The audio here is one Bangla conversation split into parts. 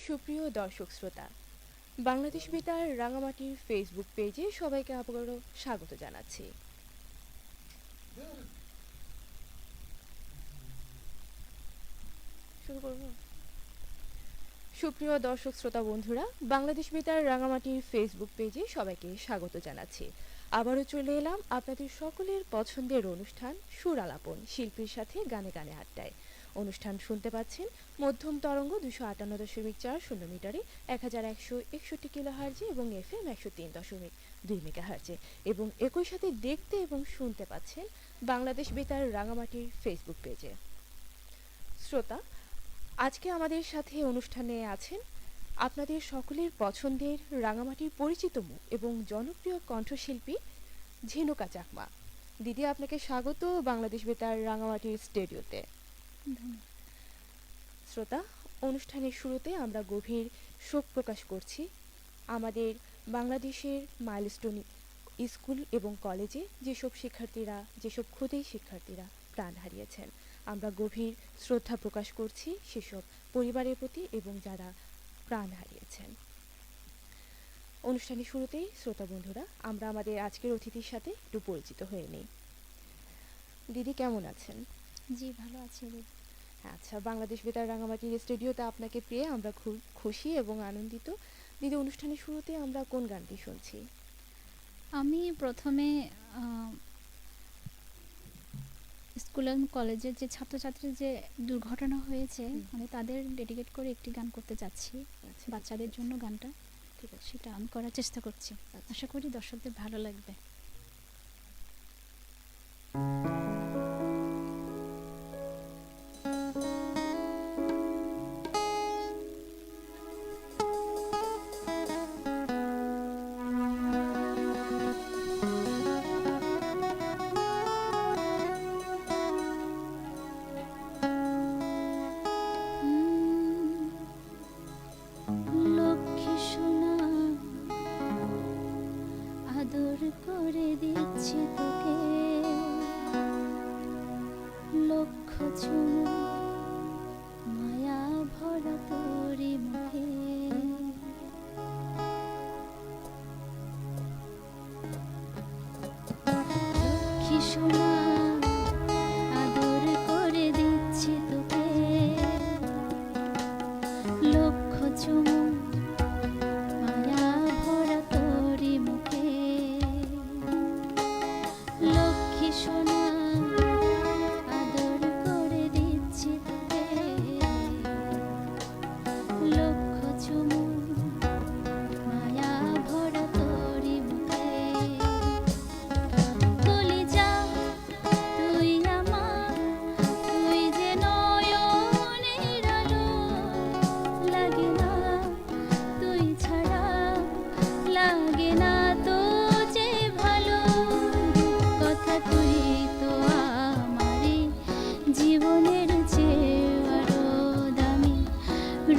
সুপ্রিয় দর্শক শ্রোতা, বাংলাদেশ বেতার রাঙামাটির ফেসবুক পেজে সবাইকে আবারও স্বাগত জানাচ্ছি। শুরু করব। সুপ্রিয় দর্শক শ্রোতা বন্ধুরা, বাংলাদেশ বেতার রাঙামাটির ফেসবুক পেজে সবাইকে স্বাগত জানাচ্ছি। আবারও চলে এলাম আপনাদের সকলের পছন্দের অনুষ্ঠান সুর আলাপন, শিল্পীর সাথে গানে গানে আড্ডায়। অনুষ্ঠান শুনতে পাচ্ছেন মধ্যম তরঙ্গ 258.4 মিটারে 1161 কিলোহার্জে এবং FM 103.2 মেগাহার্জে, এবং একই সাথে দেখতে এবং শুনতে পাচ্ছেন বাংলাদেশ বেতার রাঙামাটির ফেসবুক পেজে। শ্রোতা, আজকে আমাদের সাথে অনুষ্ঠানে আছেন আপনাদের সকলের পছন্দের রাঙামাটির পরিচিত মুখ এবং জনপ্রিয় কণ্ঠশিল্পী ঝিনুকা চাকমা। দিদি, আপনাকে স্বাগত বাংলাদেশ বেতার রাঙামাটির স্টুডিওতে। শ্রোতা, অনুষ্ঠানের শুরুতে আমরা গভীর শোক প্রকাশ করছি আমাদের বাংলাদেশের মাইলস্টোন স্কুল এবং কলেজে যেসব ক্ষুদে শিক্ষার্থীরা প্রাণ হারিয়েছেন। আমরা গভীর শ্রদ্ধা প্রকাশ করছি সেসব পরিবারের প্রতি এবং যারা প্রাণ হারিয়েছেন। অনুষ্ঠানের শুরুতেই শ্রোতা বন্ধুরা, আমরা আমাদের আজকের অতিথির সাথে একটু পরিচিত হয়ে নিই। দিদি, কেমন আছেন? জি, ভালো আছি। আচ্ছা, বাংলাদেশ বেতার রাঙামাটির স্টুডিওতে আপনাকে পেয়ে আমরা খুব খুশি এবং আনন্দিত। দিদি, অনুষ্ঠানের শুরুতে আমরা কোন গানটি শুনছি? আমি প্রথমে স্কুল এবং কলেজের যে ছাত্রছাত্রীর যে দুর্ঘটনা হয়েছে, আমি তাদের ডেডিকেট করে একটি গান করতে যাচ্ছি। আচ্ছা, বাচ্চাদের জন্য গানটা, ঠিক আছে, সেটা আমি করার চেষ্টা করছি। আশা করি দর্শকদের ভালো লাগবে। লক্ষ্মী সোনা, আদর করে দিচ্ছি তোকে, লক্ষ চুমু মায়া ভরা তোরি মুখে। লক্ষ্মী সোনা, আদর করে দিচ্ছি তোকে, লক্ষ চুমু মায়া ভরা তোরি মুখে। লক্ষ্মী সোনা, আদর করে দিচ্ছি তোকে, লক্ষ চুমু মায়া ভরা তোরি মুখে। কলিজা তুই আমার, তুই যে নয়নের আলো, লাগে না তুই ছাড়া, লাগে না তো যে ভালো। কথা তুই তো আমারে জীবনের চেয়ে আরো দামি,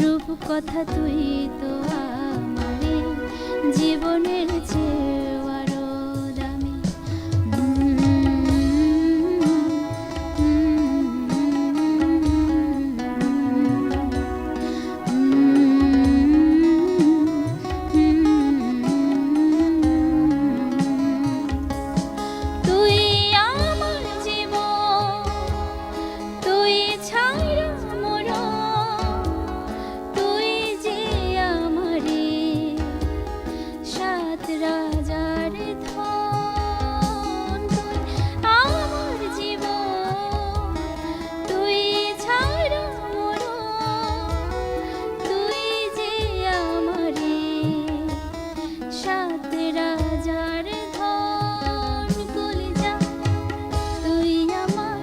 রূপ কথা তুই তো আমারে জীবনের চেয়ে আরো দামি। তুই আমার জীবন, তুই ছাড়া মরণ, তুই যে আমারে সাত রাজার ধন। তুই আমার জীবন, তুই ছাড়া মরণ, তুই যে আমারে সাত রাজার ধন। কলিজা তুই আমার,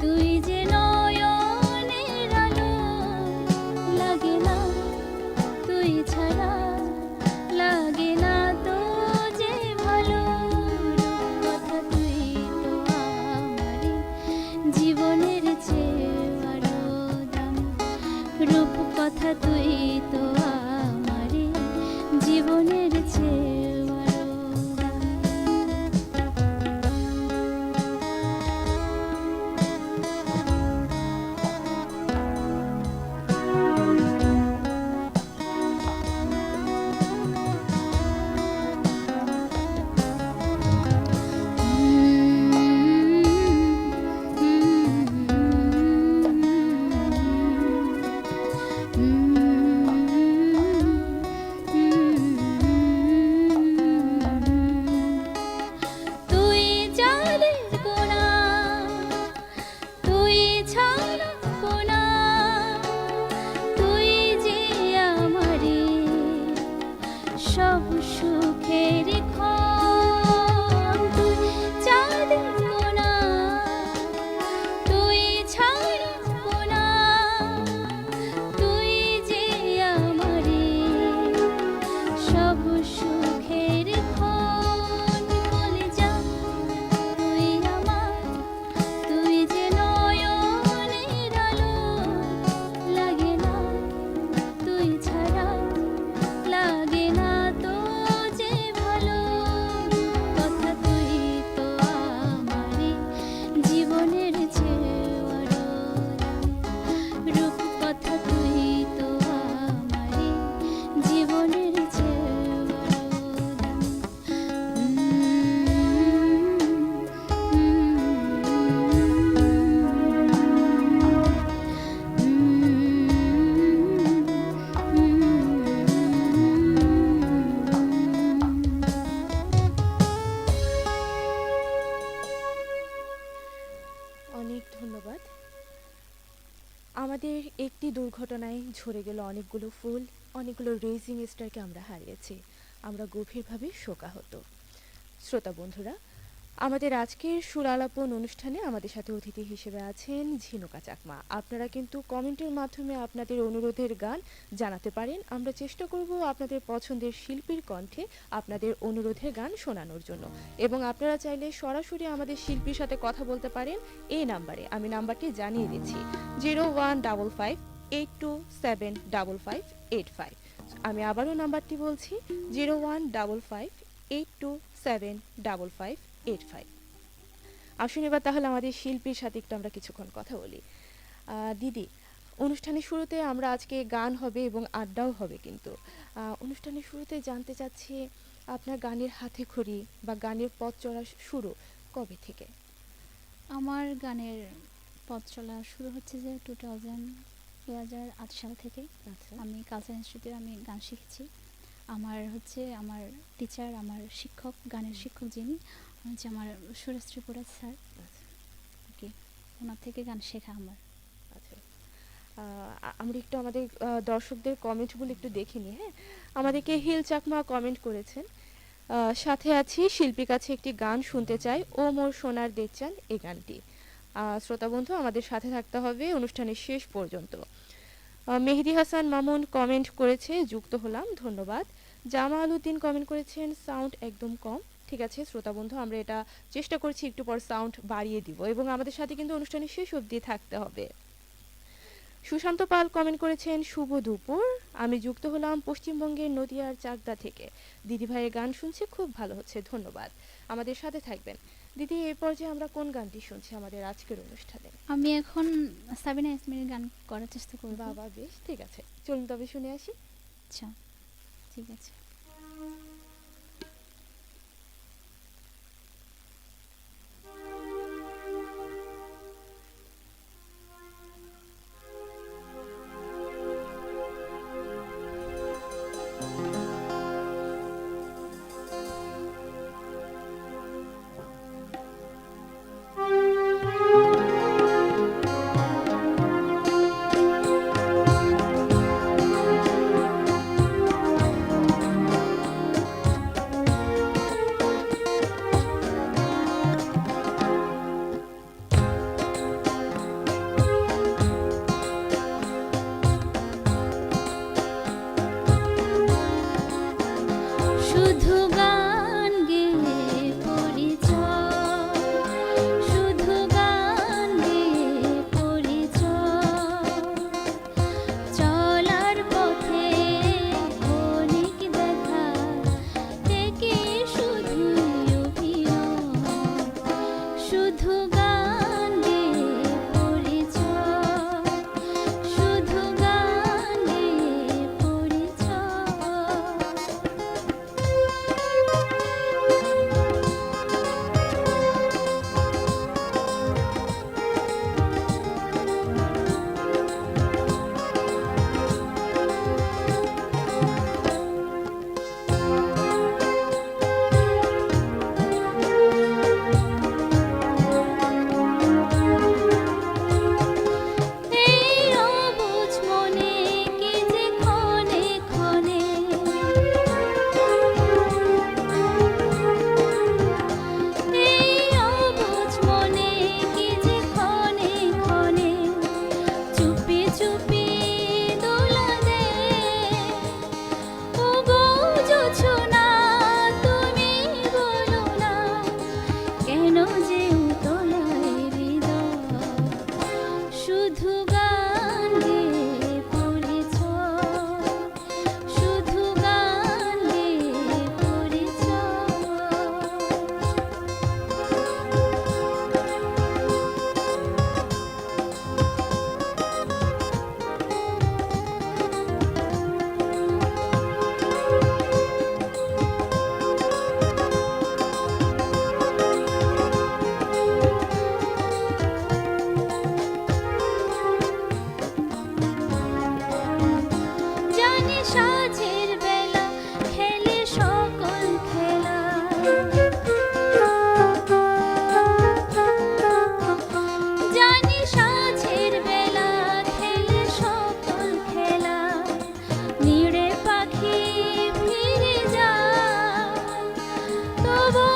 তুই যে নয়নের আলো, লাগে না তুই ছাড়া, লাগে না তো যে ভালো। কথা তুই তো আমারে জীবনের চেয়ে আরো দামি, রূপ কথা তুই তো আমারে জীবনের চেয়ে আরো দামি। তুই ছাড়া লাগে না তো যে ভালো, কথা তুই তো আমারই জীবনের চেয়েও আরো দামি, রূপ কথা তুই তো আমারই জীবনের চেয়েও আরো দামি। অনেক ধন্যবাদ। আমাদের একটি দুর্ঘটনায় ঝরে গেল অনেকগুলো ফুল, অনেকগুলো রেজিং স্টারকে আমরা হারিয়েছি। আমরা গভীরভাবে শোকাহত। শ্রোতা বন্ধুরা, আমাদের আজকের সুর আলাপন অনুষ্ঠানে আমাদের সাথে অতিথি হিসেবে আছেন ঝিনুকা চাকমা। আপনারা কিন্তু কমেন্টের মাধ্যমে আপনাদের অনুরোধের গান জানাতে পারেন। আমরা চেষ্টা করব আপনাদের পছন্দের শিল্পীর কণ্ঠে আপনাদের অনুরোধের গান শোনানোর জন্য, এবং আপনারা চাইলে সরাসরি আমাদের শিল্পীর সাথে কথা বলতে পারেন এই নাম্বারে। আমি নাম্বারটি জানিয়ে দিচ্ছি, 015582755585। আমি আবারও নাম্বারটি বলছি, 015582755585। আসুন এবার তাহলে আমাদের শিল্পীর সাথে একটু আমরা কিছুক্ষণ কথা বলি। দিদি, অনুষ্ঠানের শুরুতে আমরা আজকে গান হবে এবং আড্ডাও হবে, কিন্তু অনুষ্ঠানের শুরুতে জানতে চাচ্ছি আপনার গানের হাতেখড়ি বা গানের পথ চলা শুরু কবে থেকে? আমার গানের পথ চলা শুরু হচ্ছে যে 2008 সাল থেকে। আচ্ছা, আমি কালচার ইনস্টিটিউটে আমি গান শিখেছি। আমার টিচার, আমার শিক্ষক, গানের শিক্ষক যিনি হচ্ছে আমার সুরেশ ত্রিপুরা স্যার। আচ্ছা, ওকে, ওনার থেকে গান শেখা আমার। আচ্ছা। আমরা একটু আমাদের দর্শকদের কমেন্টগুলো একটু দেখে নিই। হ্যাঁ, আমাদেরকে হিল চাকমা কমেন্ট করেছেন, সাথে আছি, শিল্পীর কাছে একটি গান শুনতে চাই, ও মোর সোনার দেখচান, এই গানটি। শ্রোতা বন্ধু, আমাদের সাথে থাকতে হবে অনুষ্ঠানের শেষ পর্যন্ত। মেহেদি হাসান মামুন কমেন্ট করেছে, যুক্ত হলাম, ধন্যবাদ। জামাল উদ্দিন কমেন্ট করেছেন, সাউন্ড একদম কম। ঠিক আছে শ্রোতা বন্ধু, আমরা এটা চেষ্টা করছি একটু পর সাউন্ড বাড়িয়ে দিব, এবং আমাদের সাথে কিন্তু অনুষ্ঠানের শেষ অবধি থাকতে হবে। সুশান্ত পাল কমেন্ট করেছেন, শুভ দুপুর, আমি যুক্ত হলাম পশ্চিমবঙ্গের নদিয়ার চাকদা থেকে। দিদি ভাইয়ের গান শুনছি, খুব ভালো হচ্ছে, ধন্যবাদ। আমাদের সাথে থাকবেন। দিদি, এই পর্যায়ে আমরা কোন গানটি শুনছি আমাদের আজকের অনুষ্ঠানে? আমি এখন সাবিনা ইয়াসমিনের গান করার চেষ্টা করব। বাবা, বেশ, ঠিক আছে, চলুন তবে শুনে আসি। আচ্ছা, ঠিক আছে। সাঁঝের বেলা খেলে সকল খেলা, জানি সাঁঝের বেলা খেলে সকল খেলা, নিড়ে পাখি ফিরে যায় তবু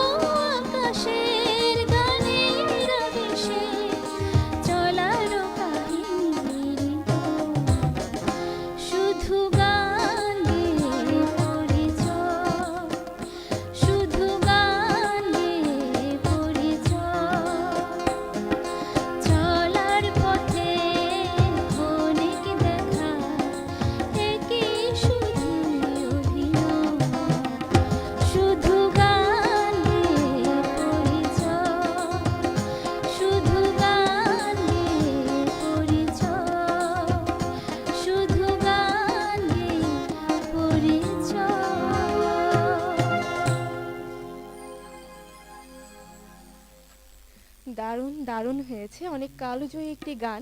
আকাশের গানের আবেশে, চলার কাহিনী শুধু গান গেয়ে পরিচয়, শুধু গান গেয়ে পরিচয়, চলার পথে অনেক দেখা একই শুধুই অভিনয়, শুধু গান গেয়ে পরিচয়, শুধু গান গেয়ে পরিচয়, শুধু গান গেয়ে পরিচয়। দারুণ দারুণ হয়েছে, অনেক কালজয়ী একটি গান।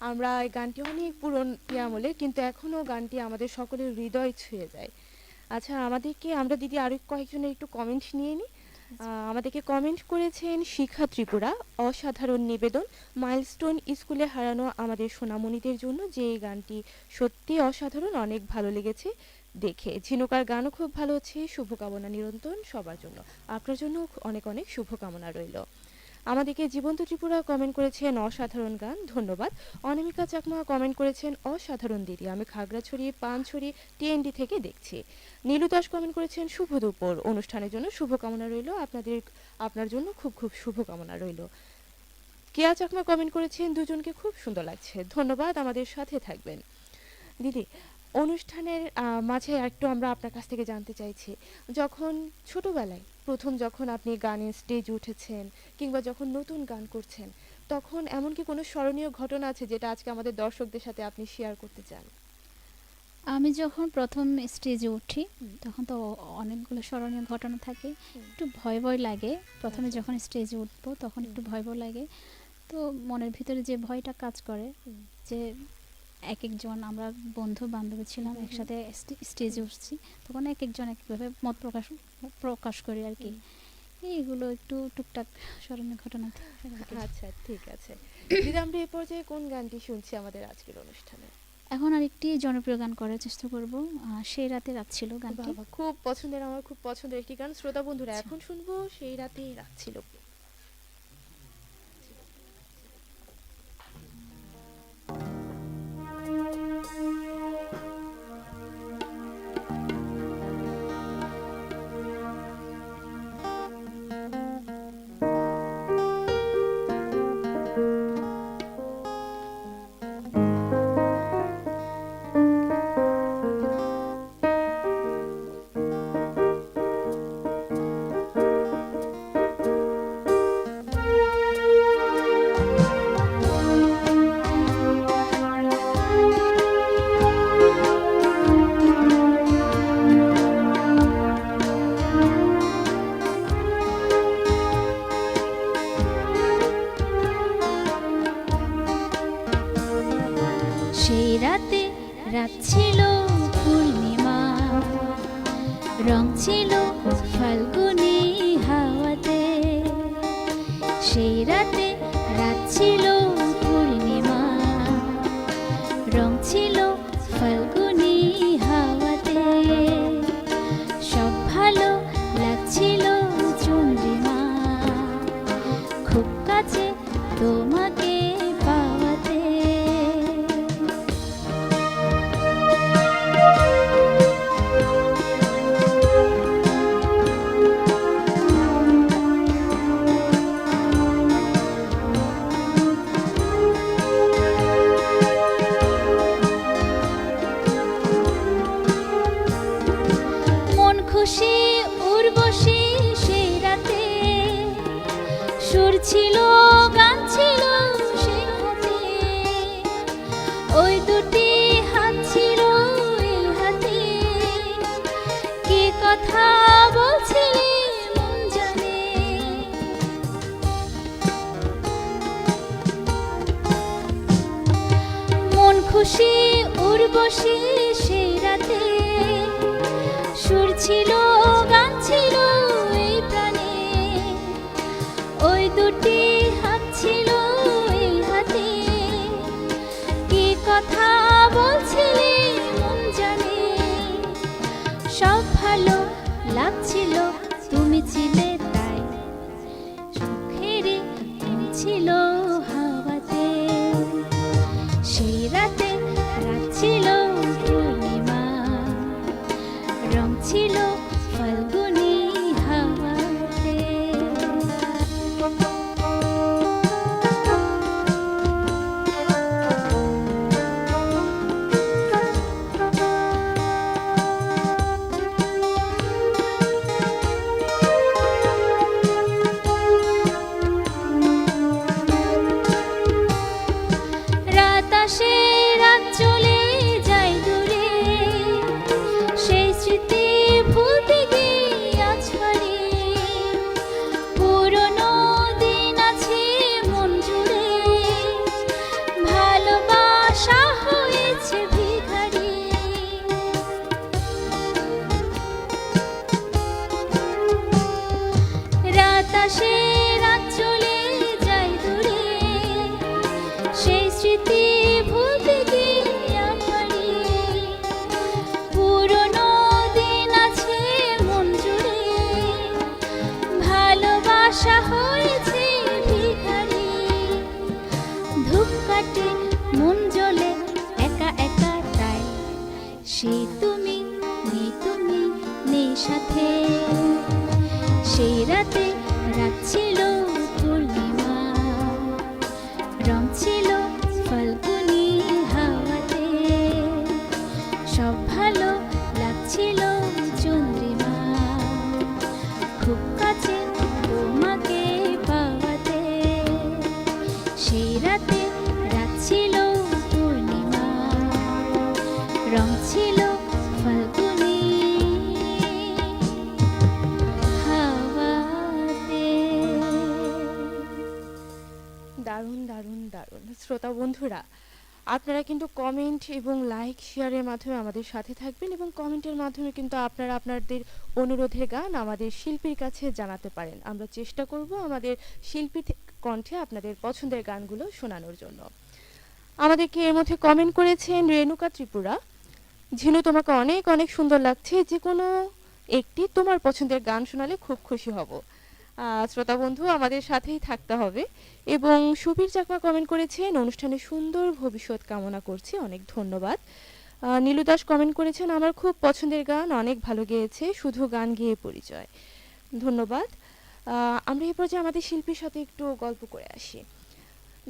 আমরা এই গানটি অনেক পুরনো আমলের, কিন্তু এখনও গানটি আমাদের সকলের হৃদয় ছুঁয়ে যায়। আচ্ছা, আমরা দিদি আরো কয়েকজনের একটু কমেন্ট নিয়ে নিই। আমাদেরকে কমেন্ট করেছেন শিখা ত্রিপুরা, অসাধারণ নিবেদন, মাইলস্টোন স্কুলে হারানো আমাদের সোনামণিদের জন্য, যে এই গানটি সত্যি অসাধারণ, অনেক ভালো লেগেছে দেখে। ঝিনুকার গানও খুব ভালো হচ্ছে, শুভকামনা নিরন্তর সবার জন্য, আপনার জন্য অনেক অনেক শুভকামনা রইল। আমাদেরকে জীবন্ত ত্রিপুরা কমেন্ট করেছেন অসাধারণ গান, ধন্যবাদ। অনামিকা চাকমা কমেন্ট করেছেন অসাধারণ দিদি, আমি খাগড়াছড়ি পানছড়ি টিএনডি থেকে দেখছি। নীলু দাস কমেন্ট করেছেন শুভ দুপুর, অনুষ্ঠানের জন্য শুভকামনা রইল, আপনার জন্য খুব খুব শুভকামনা রইল। কেয়া চাকমা কমেন্ট করেছেন দুজনকে খুব সুন্দর লাগছে, ধন্যবাদ, আমাদের সাথে থাকবেন। দিদি, অনুষ্ঠানের মাঝে একটু আমরা আপনার কাছ থেকে জানতে চাইছি, যখন ছোটবেলায় যখন আপনি গানের স্টেজ উঠেছেন কিংবা যখন নতুন গান করছেন, তখন এমন কি কোনো স্মরণীয় ঘটনা আছে যেটা আজকে আমাদের দর্শকদের সাথে আপনি শেয়ার করতে চান? আমি যখন প্রথম স্টেজে উঠি তখন তো অনেকগুলো স্মরণীয় ঘটনা থাকে, একটু ভয় ভয় লাগে প্রথমে যখন স্টেজে উঠবো, তখন একটু ভয় ভয় লাগে। তো মনের ভিতরে যে ভয়টা কাজ করে, যে এক একজন আমরা বন্ধু বান্ধবী ছিলাম একসাথে স্টেজে উঠছি, তখন এক একজন একভাবে মত প্রকাশ করি আর কি। এইগুলো একটু টুকটাক স্মরণীয় ঘটনা থাকে আর কি। আচ্ছা, ঠিক আছে দিদি, আমরা এই পর্যায়ে কোন গানটি শুনছি আমাদের আজকের অনুষ্ঠানে? এখন আরেকটি জনপ্রিয় গান করার চেষ্টা করব, সেই রাতে রাত ছিল গানটি। বাবা, আমার খুব পছন্দের একটি গান। শ্রোতা বন্ধুরা, এখন শুনবো সেই রাতেই রাত ছিল। সেই রাতে রাত ছিল পূর্ণিমা, রং ছিল ফাল্গুনি হাওয়াতে। সেই রাতে রাত ছিল পূর্ণিমা, রং ছিল ফাল্গুনি হাওয়াতে। সব ভালো লাগছিল চন্দ্রিমা, খুব কাছে তোমাকে পাওয়াতে। মন খুশি উর্বশী সেই রাতে, সুর ছিল গান ছিল সেই হাতে। ওই দুটি হাত ছিল এই হাতে, কি কথা বলছিলে মন জানে। মন খুশি উর্বশী সেই রাতে, ছিল ফাল্গুনি হাওয়াতে। রাত আসে, রাত চলে যায় দূরে, সেই স্মৃতি ভুলতে গিয়ে আজ হারিয়ে। পুরনো দিন আছে মন জুড়ে, ভালোবাসা হয়েছে ভিখারি। রাত আসে, রাত চলে যায় দূরে, সেই স্মৃতি ভুলতে গিয়ে আজ হারিয়ে। পুরনো দিন আছে মন জুড়ে, ভালোবাসা হয়েছে ভিখারি। ধূপকাঠি মন জ্বলে একা একা তাই, সে তুমি নেই সাথে। সেই রাতে রাত ছিল পূর্ণিমা, রং ছিল ফাল্গুনি হাওয়াতে। সব ভালো লাগছিল চন্দ্রিমা, খুব কাছে তোমাকে পাওয়াতে। সেই রাতে রাত ছিল পূর্ণিমা, রং ছিল ফাল্গুনি হাওয়াতে। দারুণ দারুণ দারুণ। শ্রোতা বন্ধুরা, আপনারা কিন্তু কমেন্ট এবং লাইক শেয়ারের মাধ্যমে আমাদের সাথে থাকবেন এবং কমেন্টের মাধ্যমে কিন্তু আপনারা আপনাদের অনুরোধের গান আমাদের শিল্পীর কাছে জানাতে পারেন। আমরা চেষ্টা করব আমাদের শিল্পীর কণ্ঠে আপনাদের পছন্দের গানগুলো শোনানোর জন্য। আমাদেরকে এর মধ্যে কমেন্ট করেছেন রেণুকা ত্রিপুরা। ঝিনু, তোমাকে অনেক অনেক সুন্দর লাগছে, যে কোনো একটি তোমার পছন্দের গান শোনালে খুব খুশি হব। শ্রোতা বন্ধু, আমাদের সাথেই থাকতে হবে। এবং সুবীর চাকমা কমেন্ট করেছেন, অনুষ্ঠানের সুন্দর ভবিষ্যৎ কামনা করছি, অনেক ধন্যবাদ। নীলু দাস কমেন্ট করেছেন, আমার খুব পছন্দের গান, অনেক ভালো গেয়েছে, শুধু গান গেয়ে পরিচয়। ধন্যবাদ। আমরা এই পর্যায়ে আমাদের শিল্পীর সাথে একটু গল্প করে আসি।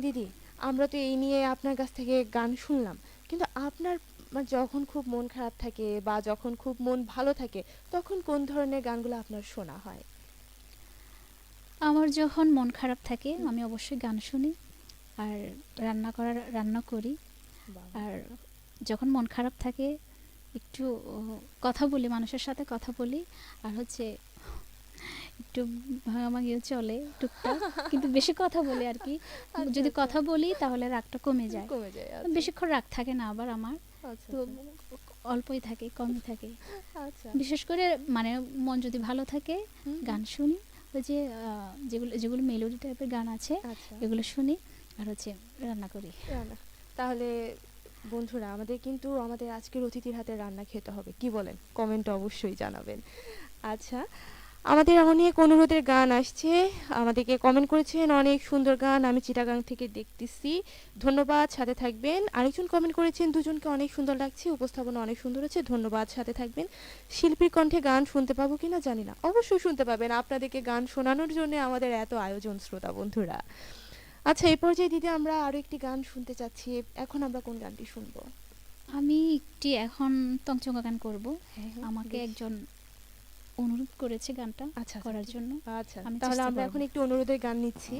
দিদি, আমরা তো এই নিয়ে আপনার কাছ থেকে গান শুনলাম, কিন্তু আপনার যখন খুব মন খারাপ থাকে বা যখন খুব মন ভালো থাকে, তখন কোন ধরনের গানগুলো আপনার শোনা হয়? আমার যখন মন খারাপ থাকে আমি অবশ্যই গান শুনি, আর রান্না করি। আর যখন মন খারাপ থাকে একটু কথা বলি, মানুষের সাথে কথা বলি, আর হচ্ছে একটু ভাঙাভাঙিও চলে টুকটাক, কিন্তু বেশি কথা বলি আর কি। যদি কথা বলি তাহলে রাগটা কমে যায়। বেশিক্ষণ রাগ থাকে না আবার আমার, তো অল্পই থাকে, কমই থাকে। বিশেষ করে মানে মন যদি ভালো থাকে গান শুনি, ওই যে যেগুলো মেলোডি টাইপের গান আছে এগুলো শুনি, আর হচ্ছে রান্না করি। তাহলে বন্ধুরা, আমাদের কিন্তু আমাদের আজকের অতিথির হাতে রান্না খেতে হবে, কি বলেন? কমেন্টে অবশ্যই জানাবেন। আচ্ছা, আমাদের অনেক অনুরোধের গান আসছে, আমাদেরকে কমেন্ট করেছেন অনেক সুন্দর গান, আমি চিটাগাং থেকে দেখতেছি, ধন্যবাদ, সাথে থাকবেন। আরেকজন কমেন্ট করেছেন, দুজনকে অনেক সুন্দর লাগছে, উপস্থাপনা অনেক সুন্দর হচ্ছে, ধন্যবাদ, সাথে থাকবেন। শিল্পীর কণ্ঠে গান শুনতে পাবো কিনা জানি না, অবশ্যই শুনতে পাবেন, আপনাদেরকে গান শোনানোর জন্য আমাদের এত আয়োজন, শ্রোতা বন্ধুরা। আচ্ছা, এই পর্যায়ে দিদি আমরা আরো একটি গান শুনতে চাচ্ছি, এখন আমরা কোন গানটি শুনবো? আমি একটি এখন তংচঙ্গা গান করব। আমাকে একজন অনুরোধ করেছে গানটা করার জন্য। আচ্ছা, তাহলে আমরা এখন একটু অনুরোধের গান নিচ্ছি।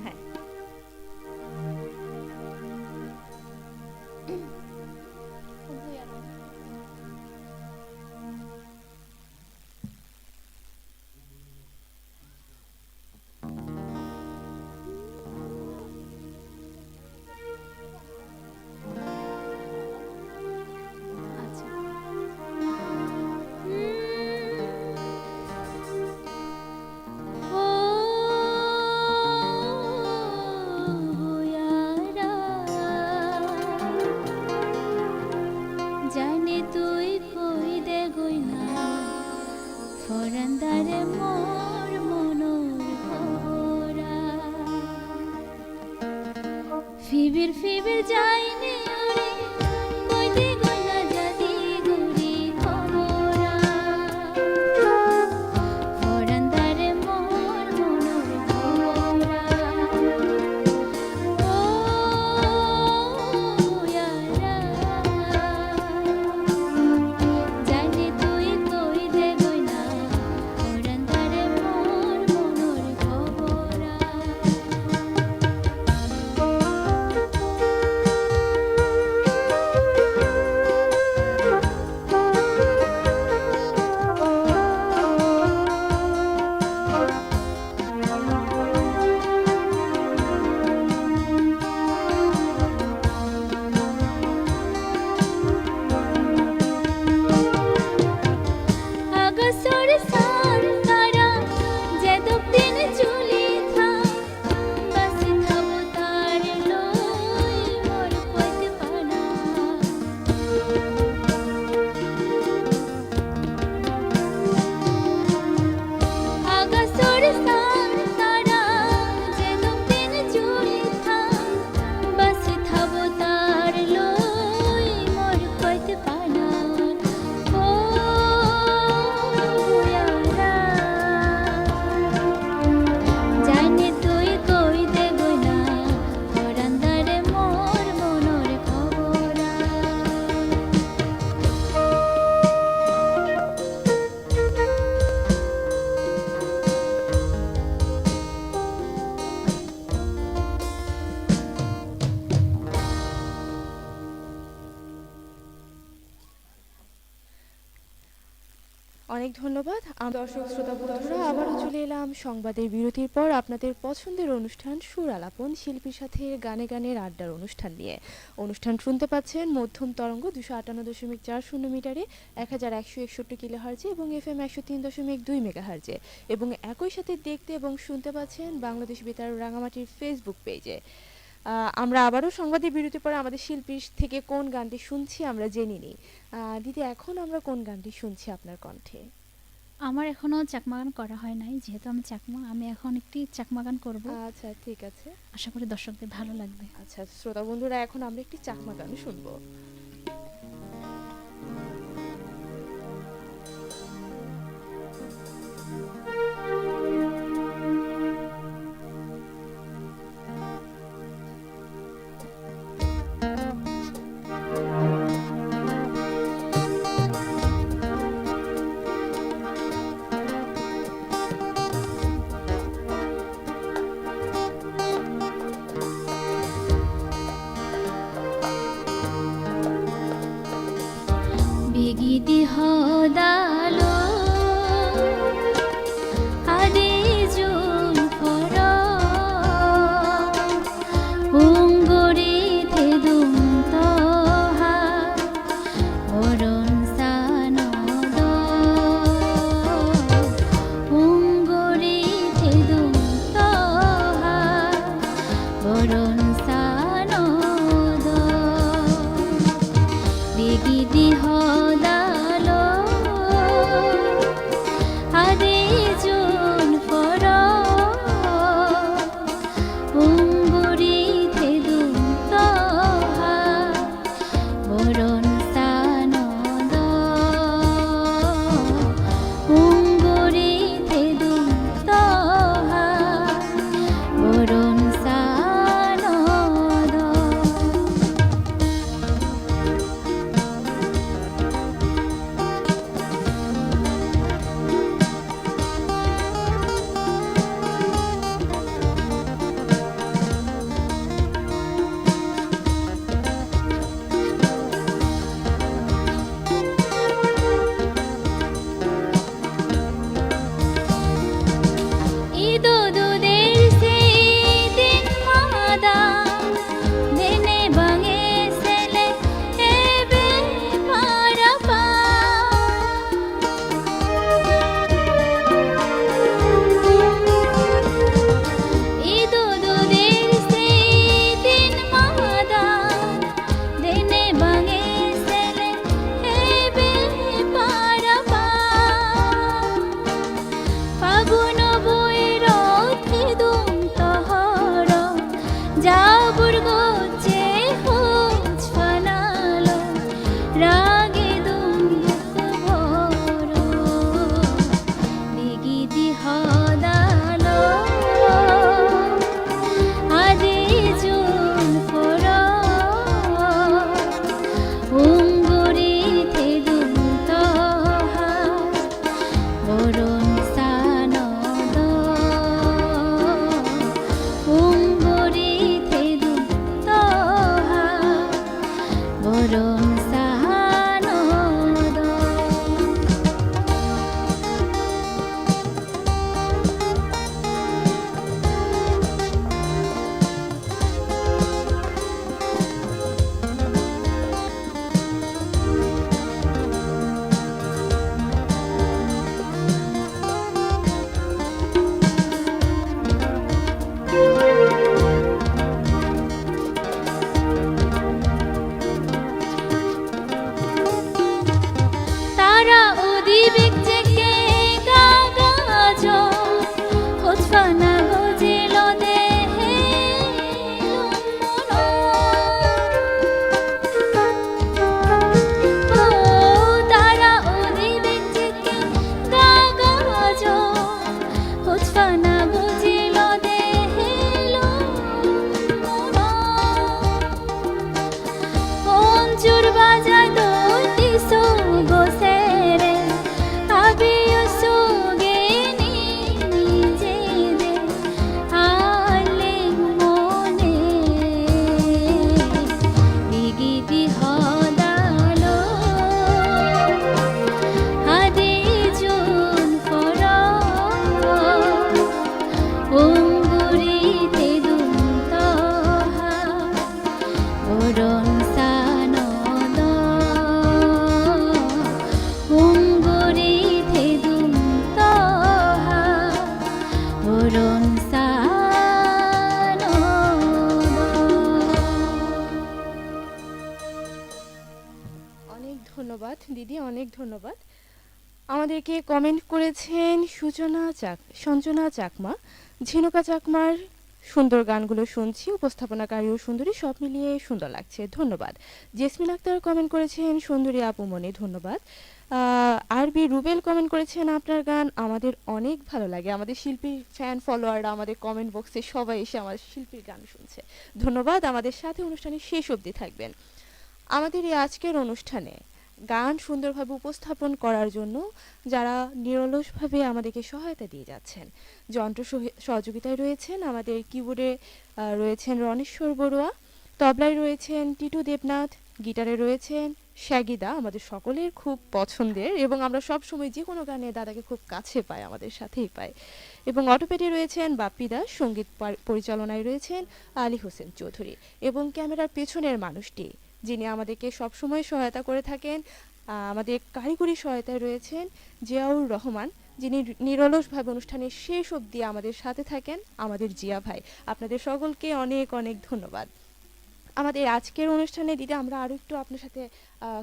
হ্যাঁ, ফরান্দারে মোর মনোর ভরা, ফিবির ফিবির যাইনে উড়ে কইতে গনা জাদি গুড়ি খবরা। অনেক ধন্যবাদ। দর্শক শ্রোতা বন্ধুরা, আবারও চলে এলাম সংবাদের বিরতির পর আপনাদের পছন্দের অনুষ্ঠান সুর আলাপন শিল্পীর সাথে গানে গানের আড্ডার অনুষ্ঠান নিয়ে। অনুষ্ঠান শুনতে পাচ্ছেন মধ্যম তরঙ্গ 258.40 মিটারে 1161 কিলোহার্জে এবং FM 103.2 মেগাহার্জে, এবং একই সাথে দেখতে এবং শুনতে পাচ্ছেন বাংলাদেশ বেতার রাঙামাটির ফেসবুক পেজে। আমরা আবারও সংবাদের বিরতির পরে আমাদের শিল্পীর থেকে কোন গানটি শুনছি আমরা জেনে নিই। দিদি, এখন আমরা কোন গানটি শুনছি আপনার কণ্ঠে? আমার এখনো চাকমা গান করা হয় নাই, যেহেতু আমি চাকমা, আমি এখন একটি চাকমা গান করব। আচ্ছা, ঠিক আছে। আশা করি দর্শকদের ভালো লাগবে। আচ্ছা শ্রোতা বন্ধুরা, এখন আমরা একটি চাকমা গান শুনবো। বিগিদি হদালো আদি জুন ফর উঙ্গুরি থেদুম তোহা অরুণ সানদ উঙ্গুরি থেদুম তোহা অরুণ সানদ বিগিদি হদালো অনেক ধন্যবাদ। আমাদেরকে কমেন্ট করেছেন সঞ্জনা চাকমা। ঝিনুকা চাকমার সুন্দর গানগুলো শুনছি, উপস্থাপনাকারীও সুন্দরী, সব মিলিয়ে সুন্দর লাগছে, ধন্যবাদ। জেসমিন আক্তার কমেন্ট করেছেন সুন্দরী আপুমনি, ধন্যবাদ। আরবি রুবেল কমেন্ট করেছেন আপনার গান আমাদের অনেক ভালো লাগে। আমাদের শিল্পীর ফ্যান ফলোয়াররা আমাদের কমেন্ট বক্সে সবাই এসে আমাদের শিল্পীর গান শুনছে, ধন্যবাদ। আমাদের সাথে অনুষ্ঠানের শেষ অবধি থাকবেন। আমাদের এই আজকের অনুষ্ঠানে গান সুন্দরভাবে উপস্থাপন করার জন্য যারা নিরলসভাবে আমাদেরকে সহায়তা দিয়ে যাচ্ছেন, যন্ত্র সহযোগিতায় রয়েছেন আমাদের কিবোর্ডে রয়েছেন রণেশ্বর বড়ুয়া, তবলায় রয়েছেন টিটু দেবনাথ, গিটারে রয়েছেন শ্যাগিদা, আমাদের সকলের খুব পছন্দের, এবং আমরা সব সময় যে কোনো গানে দাদাকে খুব কাছে পাই, আমাদের সাথেই পাই। এবং অটোপেডে রয়েছেন বাপ্পি দাস, সঙ্গীত পরিচালনায় রয়েছেন আলী হোসেন চৌধুরী, এবং ক্যামেরার পেছনের মানুষটি যিনি আমাদেরকে সবসময় সহায়তা করে থাকেন, আমাদের কারিগরি সহায়তায় রয়েছেন জিয়াউর রহমান, যিনি নিরলসভাবে অনুষ্ঠানের শেষ অবধি আমাদের সাথে থাকেন, আমাদের জিয়া ভাই। আপনাদের সকলকে অনেক অনেক ধন্যবাদ। আমাদের আজকের অনুষ্ঠানে দিদি আমরা আরও একটু আপনার সাথে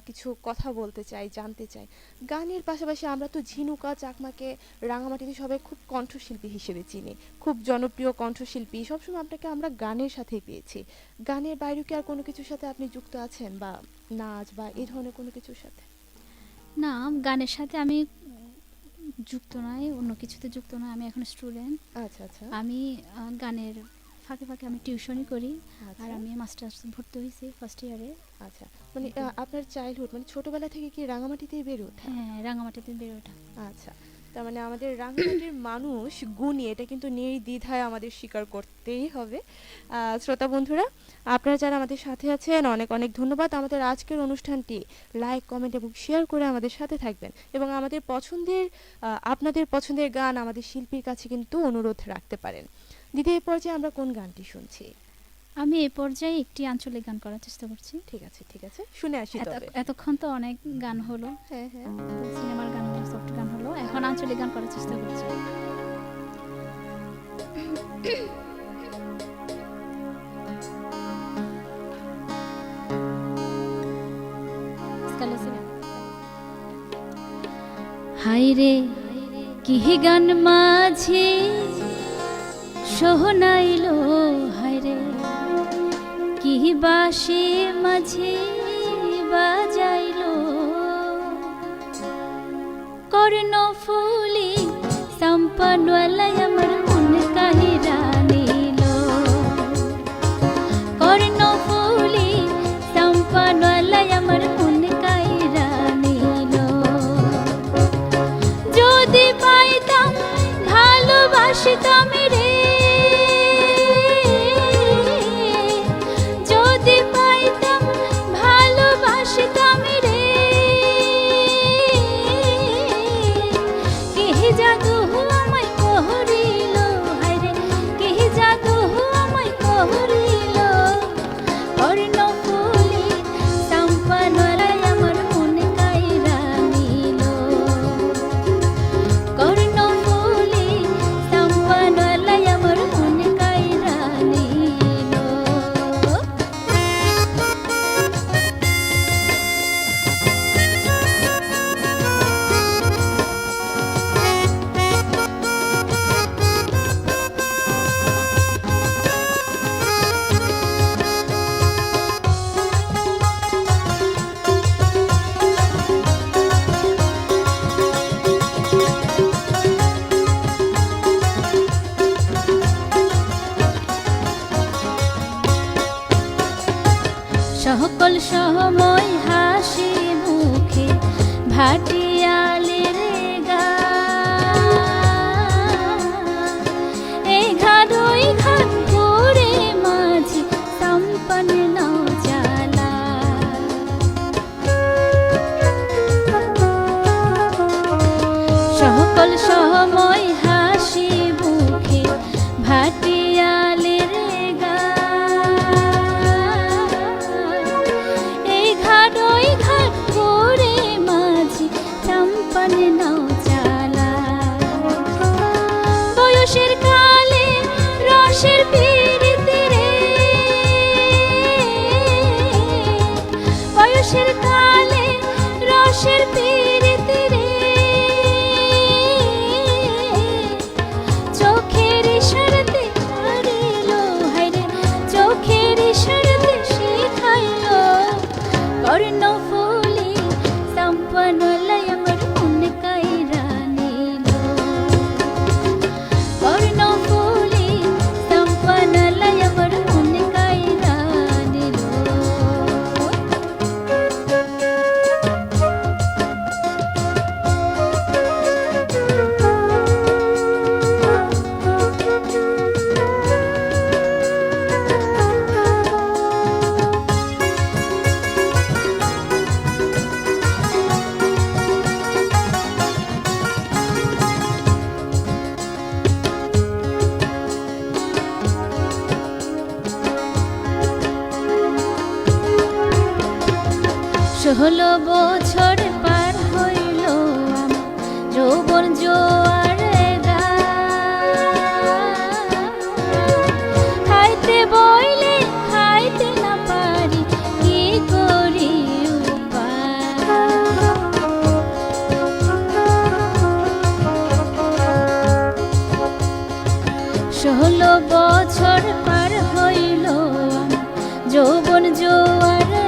কিছু কথা বলতে চাই, জানতে চাই। গানের পাশাপাশি আমরা তো ঝিনুকা চাকমাকে রাঙামাটিতে সবাই খুব কণ্ঠশিল্পী হিসেবে চিনি, খুব জনপ্রিয় কণ্ঠশিল্পী, সবসময় আপনাকে আমরা গানের সাথেই পেয়েছি। গানের বাইরেও কি আর কোনো কিছুর সাথে আপনি যুক্ত আছেন, বা নাচ বা এই ধরনের কোনো কিছুর সাথে? না, গানের সাথে আমি যুক্ত নয়, অন্য কিছুতে যুক্ত নয়। আমি এখন স্টুডেন্ট। আচ্ছা আচ্ছা। আমি গানের ফাঁকে ফাঁকে আমি টিউশনই করি। আচ্ছা। আর আমি মাস্টার্স ভর্তি হয়েছি ফার্স্ট ইয়ারে। আচ্ছা, মানে আপনার চাইল্ডহুড মানে ছোটবেলা থেকে কি রাঙামাটিতেই বেড়ে ওঠা? হ্যাঁ, রাঙামাটিতে বেড়ে ওঠা। আচ্ছা, তার মানে আমাদের রাঙামাটির মানুষ গুণী, এটা কিন্তু নির্দ্বিধায় আমাদের স্বীকার করতেই হবে। শ্রোতা বন্ধুরা, আপনারা যারা আমাদের সাথে আছেন অনেক অনেক ধন্যবাদ। আমাদের আজকের অনুষ্ঠানটি লাইক, কমেন্ট এবং শেয়ার করে আমাদের সাথে থাকবেন, এবং আমাদের পছন্দের আপনাদের পছন্দের গান আমাদের শিল্পীর কাছে কিন্তু অনুরোধ রাখতে পারেন। দিদি, এই পর্যায়ে আমরা কোন গানটি শুনছি? আমি এই পর্যায়ে একটি আঞ্চলিক গান করার চেষ্টা করছি। ঠিক আছে ঠিক আছে, শুনে আসি তবে। এতক্ষণ তো অনেক গান হলো, হ্যাঁ হ্যাঁ, সিনেমার গান হলো, সফট গান হলো, এখন আঞ্চলিক গান করার চেষ্টা করছি। হাইরে কি গান মাঝে সোহনাইলো, হাইরে কি বাঁশি মাঝে বাজাইলো, কর্ণফুলি সম্পনওয়ালা আমার মন কাহিরা নিল, কর্ণফুলি সম্পনওয়ালা আমার মন কাহিরা নিল। যদি পাইতাম ভালোবাসতাম রে, যদি পাইতাম ভালোবাসতাম রে, কি জাদু আমায় করিল, হায়রে কি জাদু আমায় করিল, কর্ণফুলি সম্পনওয়ালা আমার মন কাইরা নিল, কর্ণফুলি সম্পনওয়ালা আমার মন কাইরা নিল। সকল সময় হাসি মুখে ভাটিয়ালের গান, এই ঘাট ওই ঘাট ঘুরে মাঝি সম্পন্ন জ্বালা, সকল সময় হাসি মুখে ভাটিয়ালের বয়সের কালে রসের পীড়িতে রে, বয়সের কালে রসের পীড়িতে 16 বছর পার হইল আমার যৌবন জোয়ারে খাইতে বইলে খাইতে না পারি কি করি উপায় 16 বছর পার হইল আমার যৌবন জোয়ারে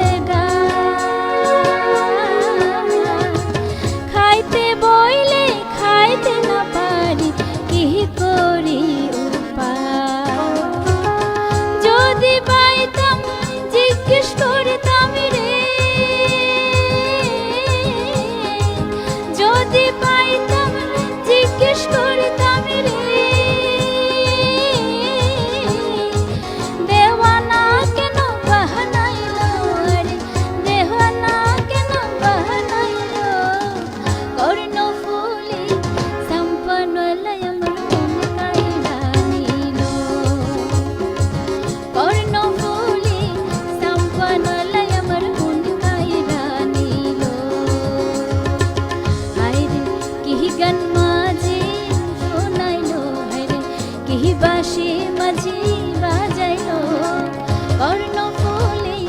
খাইতে বইলে খাইতে না পারি কি করি উপায় যদি পাইতাম জিজ্ঞেস করতাম রে যদি পাইতাম জিজ্ঞেস করতাম রে দেওয়ানা কেন বাহানাইলো রে দেওয়ানা কেন বাহানাইলো কর্ণ ফুলি সম্পন্নলয় আমার মন কাইলা নিল কর্ণ ফুলি সম্পন্নলয় আমার মন কাইলা নিল আইরে কি গান মাঝে শোনাইলো আইরে কি বাঁশি মাঝে বাজাইলো কর্ণ ফুলি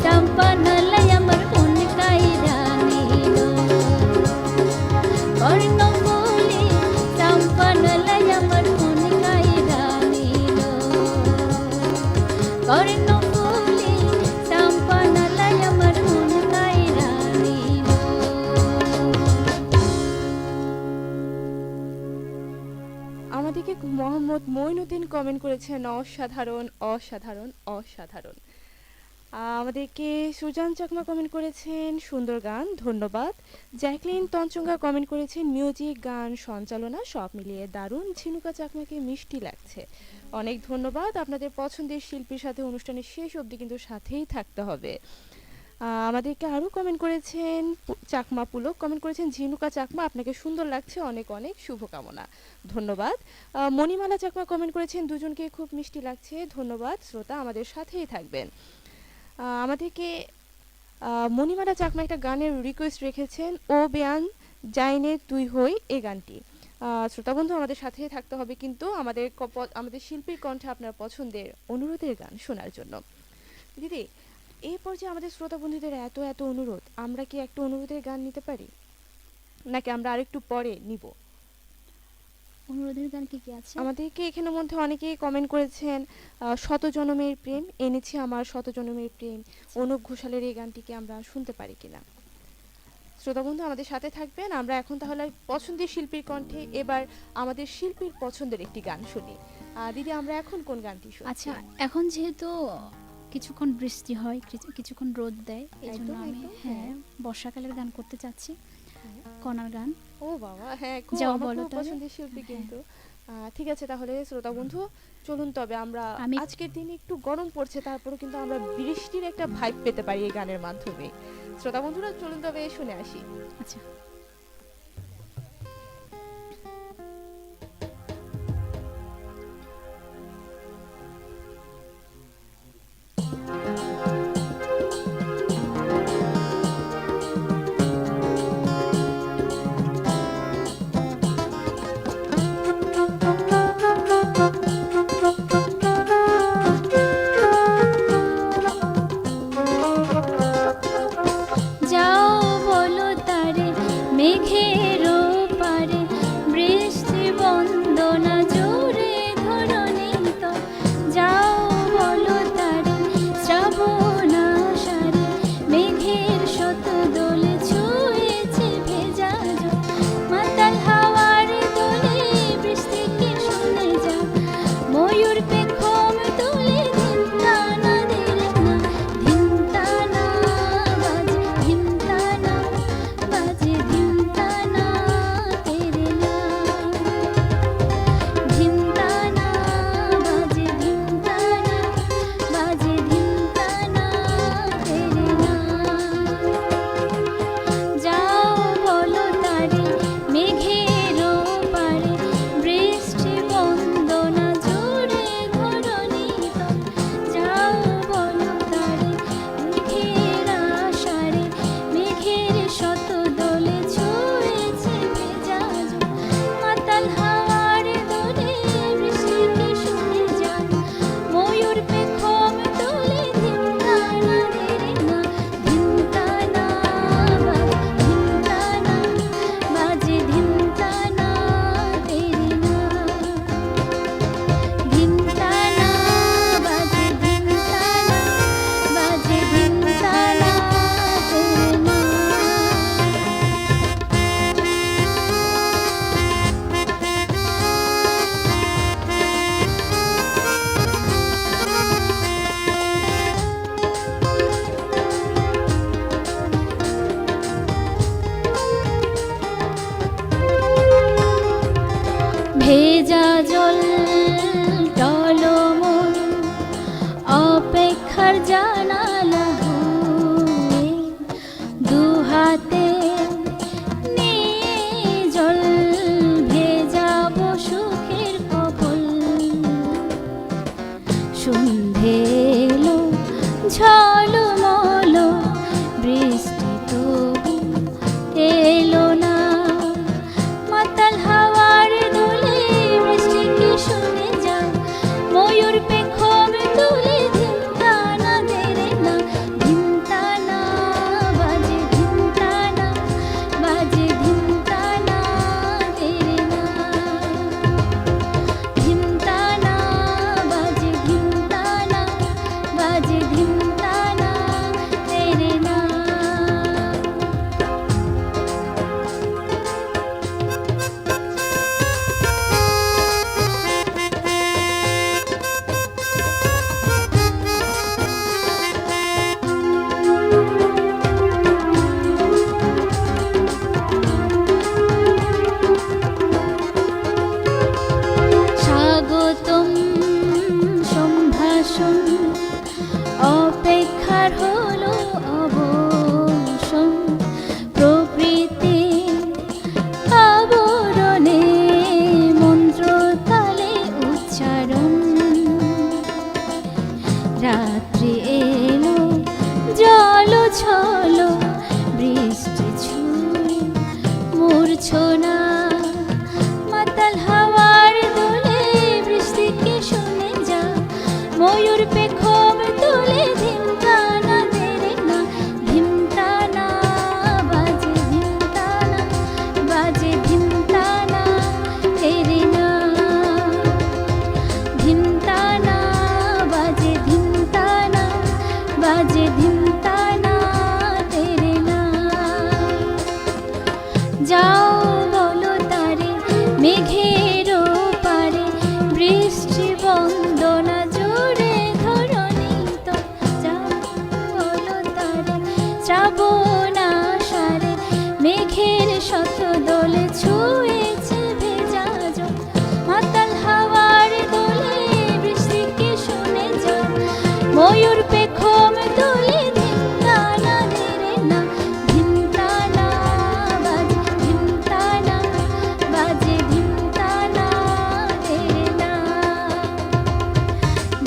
সম্পন্নলয় আমার মন কাইলা নিল কর্ণ ফুলি সম্পন্নলয় আমার মন কাইলা নিল কর্ণ ফুলি সম্পন্নলয় আমার মন কাইলা নিল আমাদেরকে মোহাম্মদ মঈনুদ্দিন কমেন্ট করেছেন অসাধারণ অসাধারণ অসাধারণ। আমাদেরকে সুজান চাকমা কমেন্ট করেছেন সুন্দর গান, ধন্যবাদ। জ্যাকলিন তঞ্চঙ্গা কমেন্ট করেছেন মিউজিক, গান, সঞ্চালনা সব মিলিয়ে দারুণ। ঝিনুকা চাকমাকে মিষ্টি লাগছে, অনেক ধন্যবাদ। আপনাদের পছন্দের শিল্পীর সাথে অনুষ্ঠানের শেষ অবধি কিন্তু সাথেই থাকতে হবে। আমাদেরকে আরও কমেন্ট করেছেন চাকমা পুলক কমেন্ট করেছেন ঝিনুকা চাকমা আপনাকে সুন্দর লাগছে, অনেক অনেক শুভকামনা, ধন্যবাদ। মণিমালা চাকমা কমেন্ট করেছেন দুজনকে খুব মিষ্টি লাগছে, ধন্যবাদ। শ্রোতা আমাদের সাথেই থাকবেন। আমাদেরকে মণিমালা চাকমা একটা গানের রিকোয়েস্ট রেখেছেন, ও বেয়ান জাইনে তুই হই, এই গানটি। শ্রোতা বন্ধু আমাদের সাথেই থাকতে হবে কিন্তু আমাদের শিল্পীর কণ্ঠে আপনার পছন্দের অনুরোধের গান শোনার জন্য। দিদি, এই পর্যায়ে আমাদের শ্রোতা বন্ধুদের এত এত অনুরোধ, আমরা কি একটা অনুরোধের গান নিতে পারি নাকি আমরা আরেকটু পরে নিব? অনুরোধের গান কি কি আছে? আমাদেরকে এখানের মধ্যে অনেকেই কমেন্ট করেছেন শত জনমের প্রেম এনেছি আমার শত জনমের প্রেম, অনুপ ঘোষালের এই গানটিকে আমরা শুনতে পারি কিনা। শ্রোতা বন্ধু আমাদের সাথে থাকবেন। আমরা এখন তাহলে পছন্দের শিল্পীর কণ্ঠে এবার আমাদের শিল্পীর পছন্দের একটি গান শুনি। দিদি, আমরা এখন কোন গানটি শুনছি? আচ্ছা, এখন যেহেতু কিছুক্ষণ বৃষ্টি হয়, কিছুক্ষণ রোদ দেয়, এই জন্য একদম, আমি একদম, হ্যাঁ বর্ষাকালের গান করতে চাচ্ছি, কনার গান। ও বাবা, হ্যাঁ, খুব যাও আমার বলো খুব তাহলে। পছন্দের শিল্পী হ্যাঁ। কিন্তু। ঠিক আছে, তাহলে শ্রোতা বন্ধু চলুন তবে আমরা আমি- আজকের দিনে একটু গরম পড়ছে, তারপরেও কিন্তু আমরা বৃষ্টির একটা ভাইব পেতে পারি এই গানের মাধ্যমে। শ্রোতা বন্ধুরা চলুন তবে শুনে আসি। আচ্ছা, যাও বলো তারে মেঘের পারে বৃষ্টি বন্দনা জোরে ধরণী তো, যাও বলো তারে শ্রাবণ আষাঢ়ে মেঘের শত দোলে ছুঁয়েছে ভেজা জল, মাতাল হাওয়ার দোলে বৃষ্টিকে শুনে যাও, ময়ূর পেখম তুলে ধিনতানা দিলে না, ধিনতানা বাজে ধিনতানা বাজে ধিনতানা ভেজা জল টলমল অপেক্ষার জানালা হয়ে দুহাতে নিয়ে জল ভেজাবো সুখের কপল। সন্ধে এলো ঝলমল বৃষ্টি তবু এলো না, মাতাল হাওয়ার দোলে বৃষ্টিকে শুনে যাও, ময়ূর পেখম তুলে ধিমতানা দেরে না, ধিমতানা বাজে ধিমতানা বাজে ধিমতানা দেরে না, ধিমতানা বাজে ধিমতানা বাজে ধিমতানা দেরে না। স্বাগতম সম্ভাষণ অপেক্ষার হলো অবসান, প্রকৃতি আবরণে মন্ত্রতালে উচ্চারণ। রাত্রি এলো জল ছল বৃষ্টি ছুঁয়ে মূর্ছনা, মাতাল হাওয়ার দোলে বৃষ্টিকে শুনে যা, ময়ূর পেখম তুলে ধিমতানা দেরে না, ধিমতানা বাজে ধিমতানা বাজে ধিমতানা দেরে না, ধিমতানা বাজে ধিমতানা বাজে ধিমতানা দেরে না। যাও বলো তারে মেঘের পারে বৃষ্টি বন্দনা জোরে ধরণী তো, যাও বলো তারে শ্রাবণ আষাঢ়ে মেঘের শত দোলে ছুঁয়েছে ভেজা জল, মাতাল হাওয়ার দোলে বৃষ্টিকে শুনে যাও, ময়ূর পেখম তুলে ধিমতানা দেরে না, ধিমতানা বাজে ধিমতানা বাজে ধিমতানা দেরে না,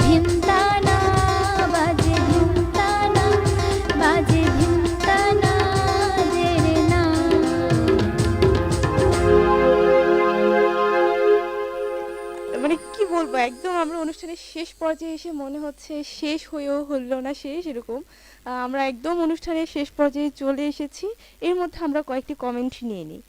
ধিমতানা বাজে ধিমতানা বাজে ধিমতানা দেরে না। মানে কি বলবো, একদম আমরা অনুষ্ঠানের শেষ পর্যায়ে এসে মনে হচ্ছে শেষ হয়েও হলো না শেষ, এরকম আমরা একদম অনুষ্ঠানের শেষ পর্যায়ে চলে এসেছি। এর মধ্যে আমরা কয়েকটি কমেন্ট নিয়ে নিই।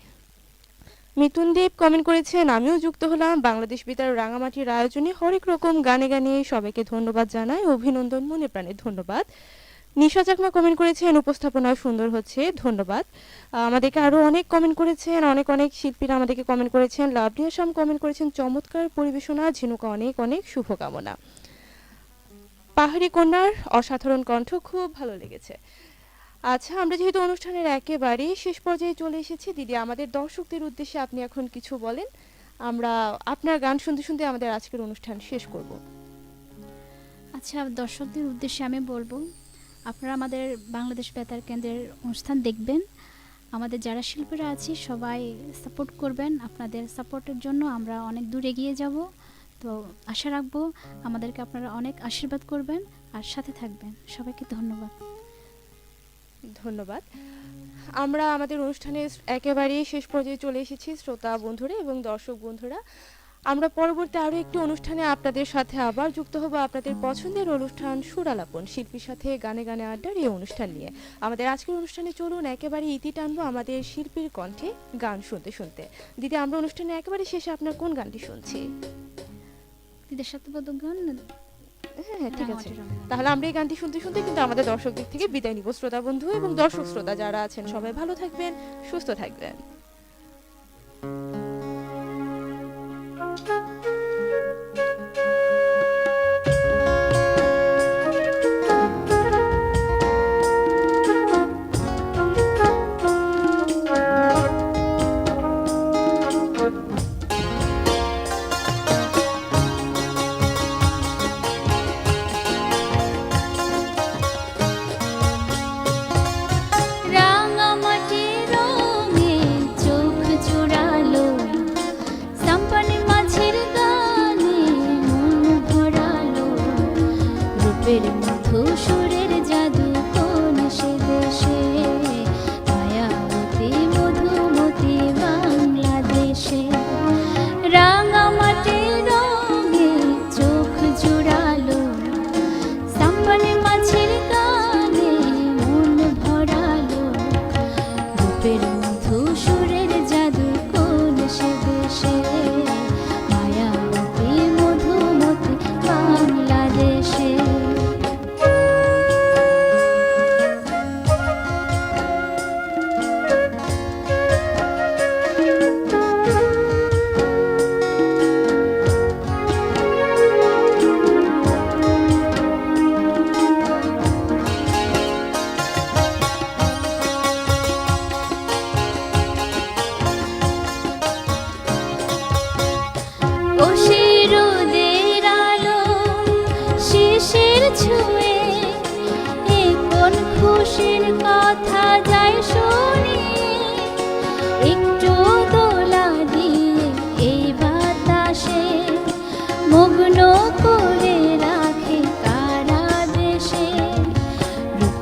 মিতুন দেব কমেন্ট করেছেন, আমিও যুক্ত হলাম বাংলাদেশ বেতার রাঙামাটির আয়োজনে হরেক রকম গানে গানে সবাইকে ধন্যবাদ জানাই, অভিনন্দন, মনে প্রাণে ধন্যবাদ। নিশা চাকমা কমেন্ট করেছেন, উপস্থাপনা সুন্দর হচ্ছে, ধন্যবাদ। আমাদেরকে আরও অনেক কমেন্ট করেছেন, অনেক অনেক শিল্পীরা আমাদেরকে কমেন্ট করেছেন। লাভলি আসাম কমেন্ট করেছেন, চমৎকার পরিবেশনা, ঝিনুকা অনেক অনেক শুভকামনা। পাহাড়ি কন্যার অসাধারণ কণ্ঠ, খুব ভালো লেগেছে। আচ্ছা, আমরা যেহেতু অনুষ্ঠানের একেবারে শেষ পর্যায়ে চলে এসেছি, দিদি আমাদের দর্শকদের উদ্দেশ্যে আপনি এখন কিছু বলেন, আমরা আপনার গান শুনতে শুনতে আমাদের আজকের অনুষ্ঠান শেষ করব। আচ্ছা, দর্শকদের উদ্দেশ্যে আমি বলবো, আপনারা আমাদের বাংলাদেশ বেতার কেন্দ্রের অনুষ্ঠান দেখবেন, আমাদের যারা শিল্পীরা আছি সবাই সাপোর্ট করবেন, আপনাদের সাপোর্টের জন্য আমরা অনেক দূর এগিয়ে যাব। তো আশা রাখবো আমাদেরকে আপনারা অনেক আশীর্বাদ করবেন আর সাথে থাকবেন। সবাইকে ধন্যবাদ। ধন্যবাদ। আমরা আমাদের অনুষ্ঠানের একেবারে শেষ পর্যায়ে চলে এসেছি শ্রোতা বন্ধুরা এবং দর্শক বন্ধুরা। আমরা পরবর্তী আরও একটি অনুষ্ঠানে আপনাদের সাথে আবার যুক্ত হব, আপনাদের পছন্দের অনুষ্ঠান সুরালাপন, শিল্পীর সাথে গানে গানে আড্ডার এই অনুষ্ঠান নিয়ে। আমাদের আজকের অনুষ্ঠানে চলুন একেবারে ইতি টানবো আমাদের শিল্পীর কণ্ঠে গান শুনতে শুনতে। দিদি, আমরা অনুষ্ঠানে একেবারে শেষে আপনার কোন গানটি শুনছি? দেশাত্মবোধক গান। হ্যাঁ, ঠিক আছে, তাহলে আমরা এই গানটি শুনতে শুনতে কিন্তু আমাদের দর্শক দিক থেকে বিদায় নিব। শ্রোতা বন্ধু এবং দর্শক শ্রোতা যারা আছেন সবাই ভালো থাকবেন, সুস্থ থাকবেন।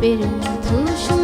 গল্পের মধু